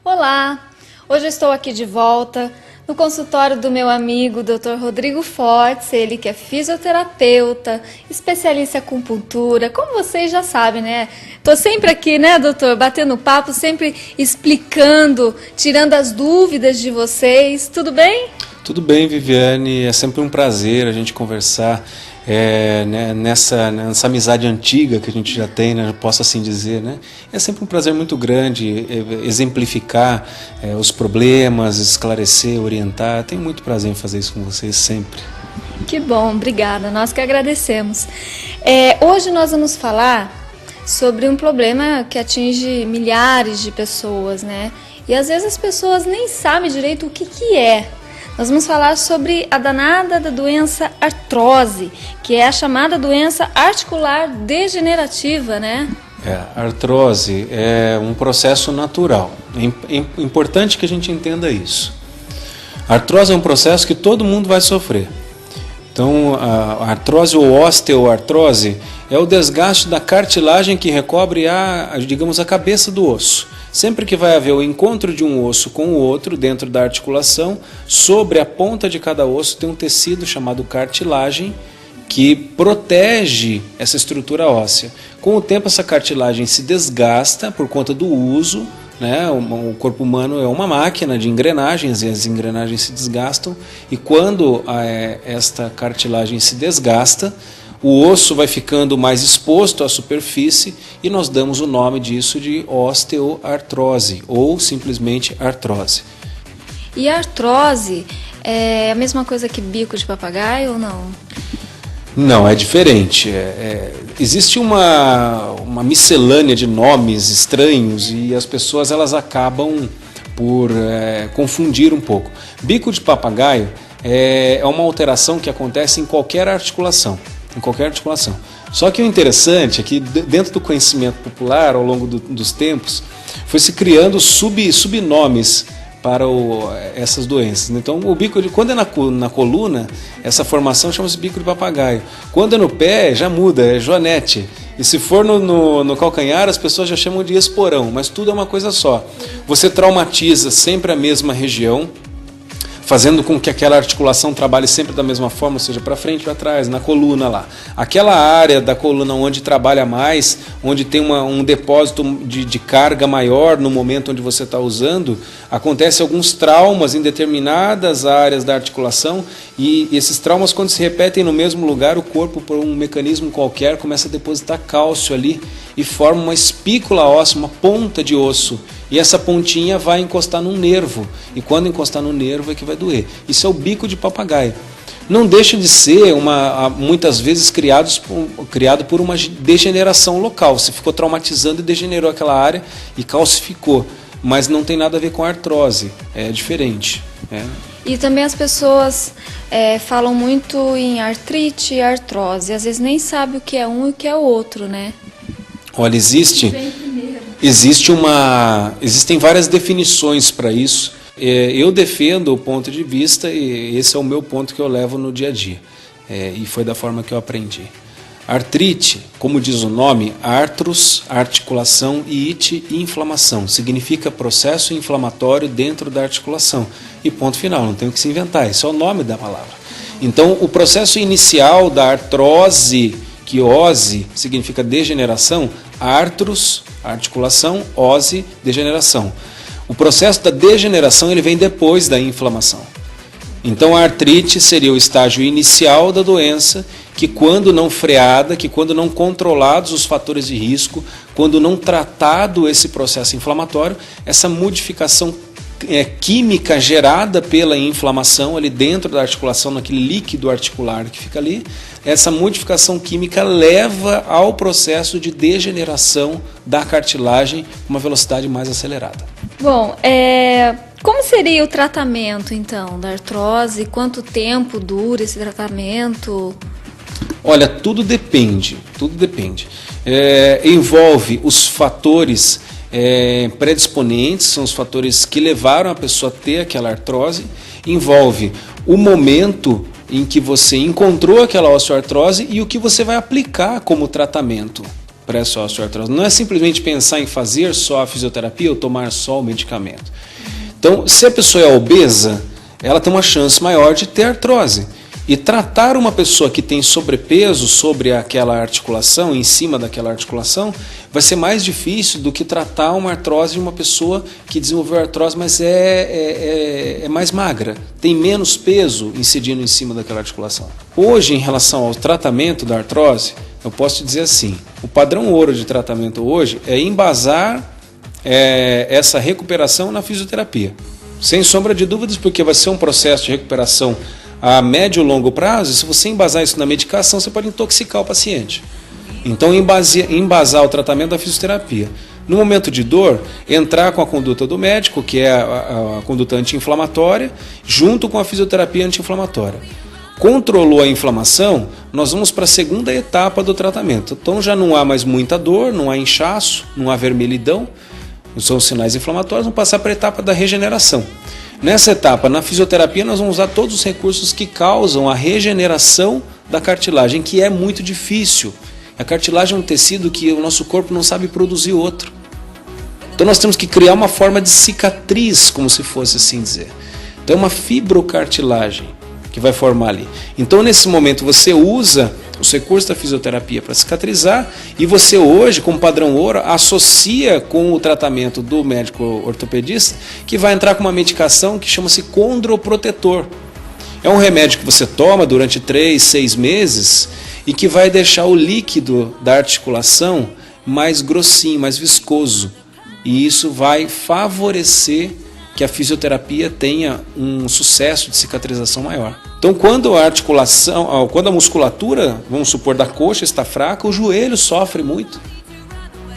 Olá! Hoje eu estou aqui de volta no consultório do meu amigo Dr. Rodrigo Fortes, ele que é fisioterapeuta, especialista em acupuntura, como vocês já sabem, né? Tô sempre aqui, né, doutor, batendo papo, sempre explicando, tirando as dúvidas de vocês. Tudo bem? Tudo bem, Viviane, é sempre um prazer a gente conversar nessa amizade antiga que a gente já tem, né, posso assim dizer, né? É sempre um prazer muito grande exemplificar os problemas, esclarecer, orientar. Tenho muito prazer em fazer isso com vocês sempre. Que bom, obrigada, nós que agradecemos. Hoje nós vamos falar sobre um problema que atinge milhares de pessoas, né? E às vezes as pessoas nem sabem direito o que é. Nós vamos falar sobre a danada da doença artrose, que é a chamada doença articular degenerativa, né? A artrose é um processo natural. É importante que a gente entenda isso. A artrose é um processo que todo mundo vai sofrer. Então, a artrose ou osteoartrose é o desgaste da cartilagem que recobre a cabeça do osso. Sempre que vai haver o encontro de um osso com o outro dentro da articulação, sobre a ponta de cada osso tem um tecido chamado cartilagem que protege essa estrutura óssea. Com o tempo essa cartilagem se desgasta por conta do uso, né? O corpo humano é uma máquina de engrenagens e as engrenagens se desgastam, e quando esta cartilagem se desgasta, o osso vai ficando mais exposto à superfície e nós damos o nome disso de osteoartrose ou simplesmente artrose. E a artrose é a mesma coisa que bico de papagaio ou não? Não, é diferente. Existe uma miscelânea de nomes estranhos e as pessoas elas acabam por confundir um pouco. Bico de papagaio é uma alteração que acontece em qualquer articulação. Só que o interessante é que dentro do conhecimento popular, ao longo dos tempos, foi se criando subnomes para essas doenças. Então, quando é na coluna, essa formação chama-se bico de papagaio. Quando é no pé, já muda, é joanete. E se for no calcanhar, as pessoas já chamam de esporão, mas tudo é uma coisa só. Você traumatiza sempre a mesma região, fazendo com que aquela articulação trabalhe sempre da mesma forma, ou seja, para frente e para trás, na coluna lá. Aquela área da coluna onde trabalha mais, onde tem um depósito de carga maior no momento onde você está usando, acontece alguns traumas em determinadas áreas da articulação, e esses traumas, quando se repetem no mesmo lugar, o corpo, por um mecanismo qualquer, começa a depositar cálcio ali e forma uma espícula óssea, uma ponta de osso. E essa pontinha vai encostar num nervo, e quando encostar no nervo é que vai doer. Isso é o bico de papagaio. Não deixa de ser, muitas vezes, criado por uma degeneração local. Você ficou traumatizando e degenerou aquela área e calcificou. Mas não tem nada a ver com artrose, é diferente. E também as pessoas falam muito em artrite e artrose. Às vezes nem sabem o que é um e o que é o outro, né? Olha, existem várias definições para isso. Eu defendo o ponto de vista e esse é o meu ponto que eu levo no dia a dia. E foi da forma que eu aprendi. Artrite, como diz o nome, artros, articulação, e ite, inflamação. Significa processo inflamatório dentro da articulação. E ponto final, não tem o que se inventar, esse é o nome da palavra. Então, o processo inicial da artrose, que ose significa degeneração, artros, articulação, ose, degeneração. O processo da degeneração ele vem depois da inflamação. Então a artrite seria o estágio inicial da doença, que quando não freada, que quando não controlados os fatores de risco, quando não tratado esse processo inflamatório, essa modificação química gerada pela inflamação ali dentro da articulação, naquele líquido articular que fica ali, essa modificação química leva ao processo de degeneração da cartilagem com uma velocidade mais acelerada. Bom, como seria o tratamento então da artrose? Quanto tempo dura esse tratamento? Olha, tudo depende. Envolve os fatores predisponentes, são os fatores que levaram a pessoa a ter aquela artrose, envolve o momento em que você encontrou aquela osteoartrose e o que você vai aplicar como tratamento. para essa osteoartrose. Não é simplesmente pensar em fazer só a fisioterapia ou tomar só o medicamento. Então, se a pessoa é obesa, ela tem uma chance maior de ter artrose. E tratar uma pessoa que tem sobrepeso sobre aquela articulação, em cima daquela articulação, vai ser mais difícil do que tratar uma artrose de uma pessoa que desenvolveu artrose, mas é mais magra, tem menos peso incidindo em cima daquela articulação. Hoje, em relação ao tratamento da artrose, eu posso te dizer assim, o padrão ouro de tratamento hoje é embasar essa recuperação na fisioterapia. Sem sombra de dúvidas, porque vai ser um processo de recuperação a médio e longo prazo, e se você embasar isso na medicação, você pode intoxicar o paciente. Então, embasar o tratamento da fisioterapia. No momento de dor, entrar com a conduta do médico, que é a conduta anti-inflamatória, junto com a fisioterapia anti-inflamatória. Controlou a inflamação, nós vamos para a segunda etapa do tratamento. Então, já não há mais muita dor, não há inchaço, não há vermelhidão, são sinais inflamatórios, vamos passar para a etapa da regeneração. Nessa etapa, na fisioterapia, nós vamos usar todos os recursos que causam a regeneração da cartilagem, que é muito difícil. A cartilagem é um tecido que o nosso corpo não sabe produzir outro. Então nós temos que criar uma forma de cicatriz, como se fosse assim dizer. Então é uma fibrocartilagem que vai formar ali. Então nesse momento você usa os recursos da fisioterapia para cicatrizar e você hoje, como padrão ouro, associa com o tratamento do médico ortopedista que vai entrar com uma medicação que chama-se condroprotetor. É um remédio que você toma durante 3, 6 meses e que vai deixar o líquido da articulação mais grossinho, mais viscoso. E isso vai favorecer que a fisioterapia tenha um sucesso de cicatrização maior. Então, quando a musculatura, vamos supor, da coxa está fraca, o joelho sofre muito.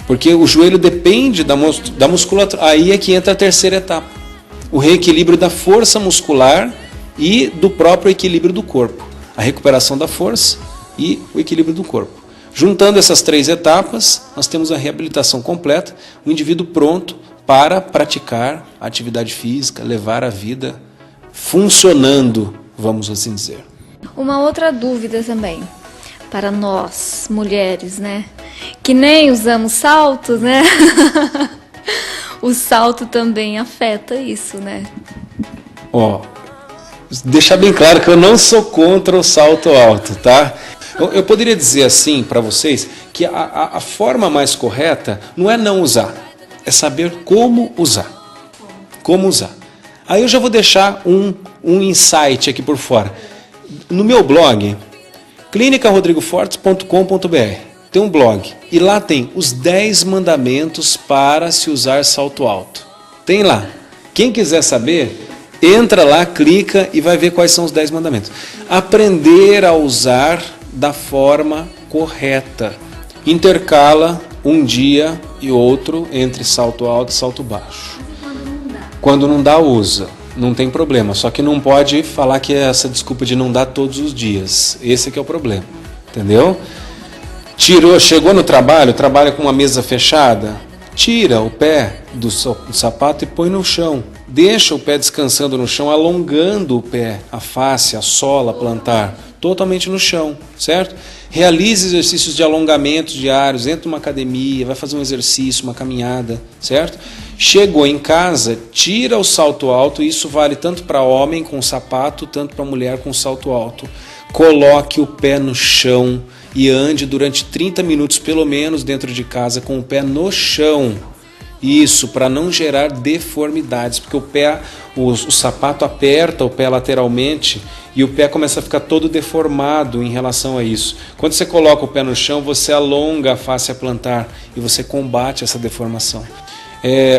Porque o joelho depende da musculatura. Aí é que entra a terceira etapa. O reequilíbrio da força muscular e do próprio equilíbrio do corpo. A recuperação da força e o equilíbrio do corpo. Juntando essas 3 etapas, nós temos a reabilitação completa, o indivíduo pronto para praticar a atividade física, levar a vida funcionando, vamos assim dizer. Uma outra dúvida também, para nós, mulheres, né? Que nem usamos saltos, né? O salto também afeta isso, né? Deixar bem claro que eu não sou contra o salto alto, tá? Eu poderia dizer assim para vocês que a forma mais correta não é não usar, é saber como usar. Como usar. Aí eu já vou deixar um insight aqui por fora. No meu blog, clinicarodrigofortes.com.br, tem um blog e lá tem os 10 mandamentos para se usar salto alto. Tem lá. Quem quiser saber, entra lá, clica e vai ver quais são os 10 mandamentos. Aprender a usar da forma correta. Intercala um dia e outro entre salto alto e salto baixo. Quando não dá, usa. Não tem problema. Só que não pode falar que é essa desculpa de não dar todos os dias. Esse que é o problema. Entendeu? Chegou no trabalho, trabalha com uma mesa fechada, tira o pé do sapato e põe no chão. Deixa o pé descansando no chão, alongando o pé, a face, a sola, plantar, totalmente no chão, certo? Realize exercícios de alongamento diários, entra numa academia, vai fazer um exercício, uma caminhada, certo? Chegou em casa, tira o salto alto, isso vale tanto para homem com sapato, tanto para mulher com salto alto. Coloque o pé no chão e ande durante 30 minutos pelo menos dentro de casa com o pé no chão. Isso, para não gerar deformidades, porque o sapato aperta o pé lateralmente e o pé começa a ficar todo deformado em relação a isso. Quando você coloca o pé no chão, você alonga a face plantar e você combate essa deformação.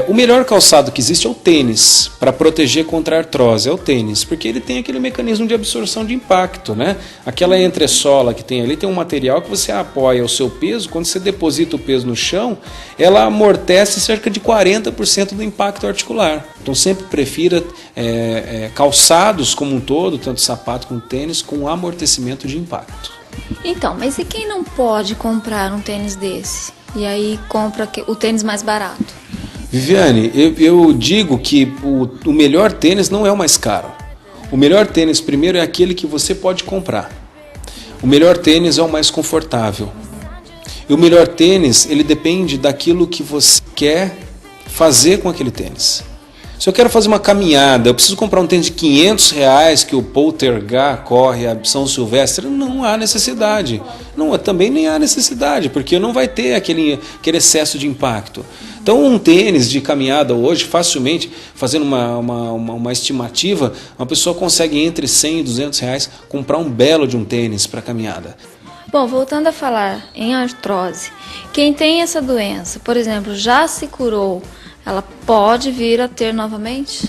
O melhor calçado que existe é o tênis, para proteger contra a artrose, é o tênis, porque ele tem aquele mecanismo de absorção de impacto, né? Aquela entressola que tem ali tem um material que você apoia o seu peso, quando você deposita o peso no chão, ela amortece cerca de 40% do impacto articular. Então sempre prefira calçados como um todo, tanto sapato como tênis, com amortecimento de impacto. Então, mas e quem não pode comprar um tênis desse? E aí compra o tênis mais barato? Viviane, eu digo que o melhor tênis não é o mais caro. O melhor tênis primeiro é aquele que você pode comprar. O melhor tênis é o mais confortável. E o melhor tênis, ele depende daquilo que você quer fazer com aquele tênis. Se eu quero fazer uma caminhada, eu preciso comprar um tênis de R$ 500 que o Poltergar corre a São Silvestre, não há necessidade. Não, também nem há necessidade, porque não vai ter aquele excesso de impacto. Então um tênis de caminhada hoje, facilmente, fazendo uma estimativa, uma pessoa consegue entre R$100 e R$200 comprar um belo de um tênis para caminhada. Bom, voltando a falar em artrose, quem tem essa doença, por exemplo, já se curou, ela pode vir a ter novamente?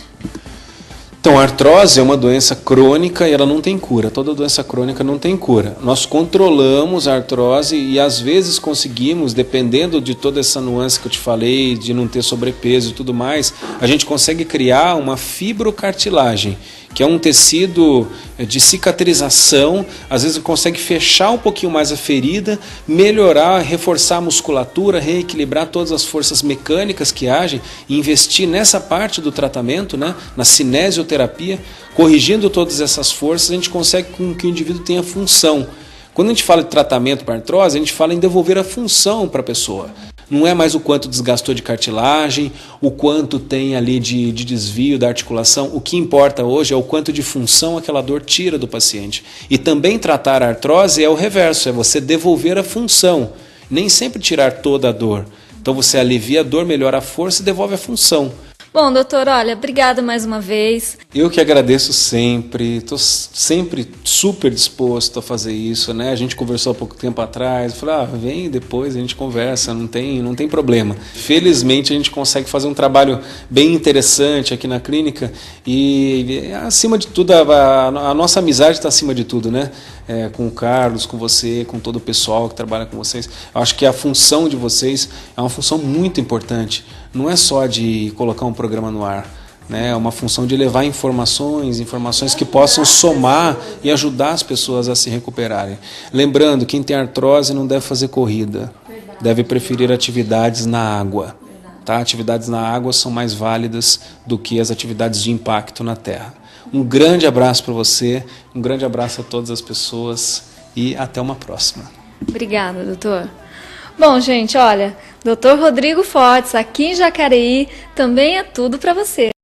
Então, a artrose é uma doença crônica e ela não tem cura. Toda doença crônica não tem cura. Nós controlamos a artrose e às vezes conseguimos, dependendo de toda essa nuance que eu te falei, de não ter sobrepeso e tudo mais, a gente consegue criar uma fibrocartilagem, que é um tecido de cicatrização, às vezes consegue fechar um pouquinho mais a ferida, melhorar, reforçar a musculatura, reequilibrar todas as forças mecânicas que agem e investir nessa parte do tratamento, né, na cinesioterapia, corrigindo todas essas forças, a gente consegue que o indivíduo tenha função. Quando a gente fala de tratamento para artrose, a gente fala em devolver a função para a pessoa. Não é mais o quanto desgastou de cartilagem, o quanto tem ali de desvio da articulação. O que importa hoje é o quanto de função aquela dor tira do paciente. E também tratar a artrose é o reverso, é você devolver a função. Nem sempre tirar toda a dor. Então você alivia a dor, melhora a força e devolve a função. Bom, doutor, olha, obrigado mais uma vez. Eu que agradeço sempre, estou sempre super disposto a fazer isso, né? A gente conversou há pouco tempo atrás, falei, vem depois, a gente conversa, não tem problema. Felizmente a gente consegue fazer um trabalho bem interessante aqui na clínica e acima de tudo, a nossa amizade está acima de tudo, né? Com o Carlos, com você, com todo o pessoal que trabalha com vocês. Eu acho que a função de vocês é uma função muito importante. Não é só de colocar um programa no ar, né? É uma função de levar informações que possam somar e ajudar as pessoas a se recuperarem. Lembrando, quem tem artrose não deve fazer corrida, deve preferir atividades na água. Tá? Atividades na água são mais válidas do que as atividades de impacto na terra. Um grande abraço para você, um grande abraço a todas as pessoas e até uma próxima. Obrigada, doutor. Bom, gente, olha, Dr. Rodrigo Fortes, aqui em Jacareí, também é tudo para você.